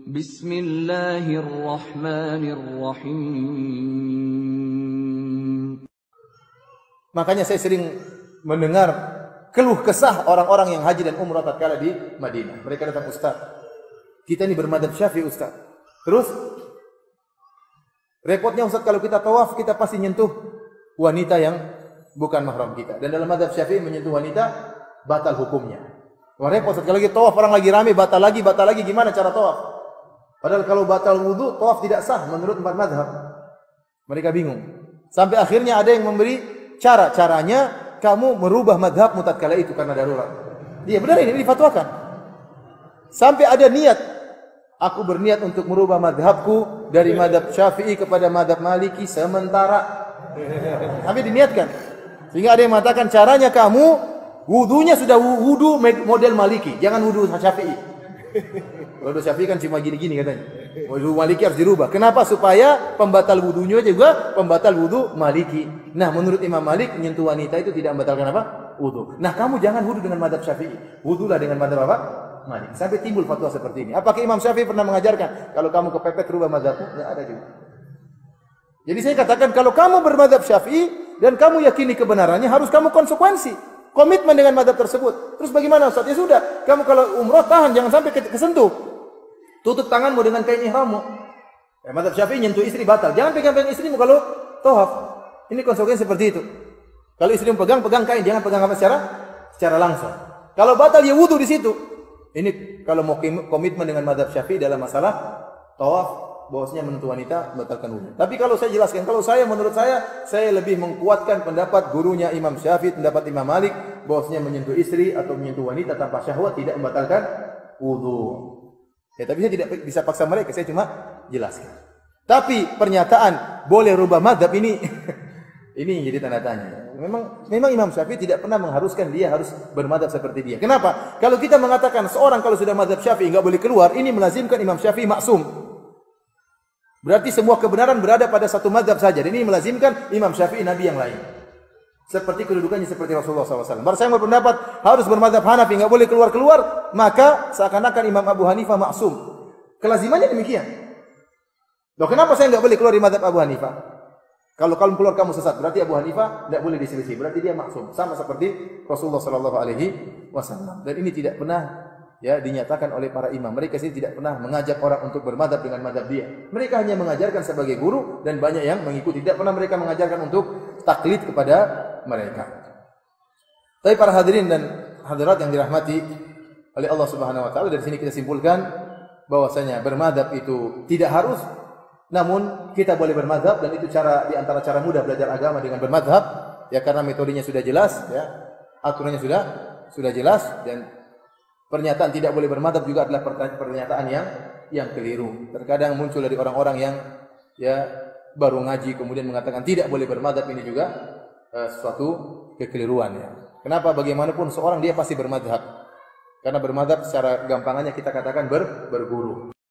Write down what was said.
Bismillahirrahmanirrahim. Makanya saya sering mendengar keluh kesah orang-orang yang haji dan umrah tatkala di Madinah. Mereka datang, Ustaz, kita ini bermadzhab Syafi'i Ustaz. Terus repotnya Ustaz, kalau kita tawaf kita pasti nyentuh wanita yang bukan mahram kita. Dan dalam madzhab Syafi'i menyentuh wanita batal hukumnya. Wah repot Ustaz, kalau kita tawaf orang lagi rame batal lagi, gimana cara tawaf? Padahal kalau batal wudu, tawaf tidak sah menurut empat madzhab. Mereka bingung. Sampai akhirnya ada yang memberi caranya kamu merubah madhabmu tatkala itu karena darurat. Dia benar ini difatwakan. Sampai ada niat, aku berniat untuk merubah madhabku dari madhab Syafi'i kepada madhab Maliki sementara. Sampai diniatkan. Sehingga ada yang mengatakan caranya kamu wudunya sudah wudu model Maliki, jangan wudu Syafi'i. Wudu Syafi'i kan cuma gini-gini katanya. Wudu Maliki harus dirubah. Kenapa? Supaya pembatal wudunya juga pembatal wudu Maliki. Nah, menurut Imam Malik menyentuh wanita itu tidak membatalkan apa? Wudu. Nah, kamu jangan wudu dengan madhab Syafi'i. Wudulah dengan madhab apa? Malik. Sampai timbul fatwa seperti ini. Apakah Imam Syafi'i pernah mengajarkan kalau kamu kepepet rubah madhabmu? Tidak ada juga. Jadi saya katakan kalau kamu bermadhab Syafi'i dan kamu yakini kebenarannya, harus kamu konsekuensi. Komitmen dengan madhab tersebut. Terus bagaimana Ustaz? Ya sudah, kamu kalau umrah tahan, jangan sampai kesentuh. Tutup tanganmu dengan kain ihrammu. Madhab Syafi'i nyentuh istri batal. Jangan pegang-pegang istrimu kalau tawaf. Ini konsekuensi seperti itu. Kalau istrimu pegang kain, jangan pegang apa secara langsung. Kalau batal ya wudu di situ. Ini kalau mau komitmen dengan madhab Syafi'i dalam masalah tawaf, bahwasanya menyentuh wanita batalkan wudu. Tapi kalau saya jelaskan, menurut saya lebih menguatkan pendapat gurunya Imam Syafi'i, pendapat Imam Malik, bahwasanya menyentuh istri atau menyentuh wanita tanpa syahwat tidak membatalkan wudu. Ya, tapi saya tidak bisa paksa mereka, saya cuma jelaskan. Tapi pernyataan boleh rubah madhab ini ini jadi tanda tanya. Memang Imam Syafi'i tidak pernah mengharuskan dia harus bermadhab seperti dia. Kenapa? Kalau kita mengatakan seorang kalau sudah madhab Syafi'i enggak boleh keluar, ini melazimkan Imam Syafi'i maksum. Berarti semua kebenaran berada pada satu madhab saja. Dan ini melazimkan Imam Syafi'i nabi yang lain. Seperti kedudukannya seperti Rasulullah SAW. Baru saya berpendapat harus bermadhab Hanafi, enggak boleh keluar, maka seakan-akan Imam Abu Hanifah maksum. Kelazimannya demikian. Loh, kenapa saya enggak boleh keluar di madhab Abu Hanifah? Kalau kamu keluar kamu sesat, berarti Abu Hanifah tidak boleh diselisih, berarti dia maksum, sama seperti Rasulullah sallallahu alaihi wasallam. Dan ini tidak pernah dinyatakan oleh para imam. Mereka sendiri tidak pernah mengajak orang untuk bermadhab dengan madhab dia. Mereka hanya mengajarkan sebagai guru dan banyak yang mengikuti. Tidak pernah mereka mengajarkan untuk taklid kepada mereka. Tapi para hadirin dan hadirat yang dirahmati oleh Allah Subhanahu wa taala, dari sini kita simpulkan bahwasanya bermadhab itu tidak harus. Namun kita boleh bermadhab, dan itu di antara cara mudah belajar agama dengan bermadhab, ya karena metodenya sudah jelas, ya aturannya sudah jelas, dan pernyataan tidak boleh bermadhab juga adalah pernyataan yang keliru. Terkadang muncul dari orang-orang yang baru ngaji kemudian mengatakan tidak boleh bermadhab, ini juga suatu kekeliruan. Ya. Kenapa? Bagaimanapun seorang dia pasti bermadhab. Karena bermadhab secara gampangannya kita katakan berguru.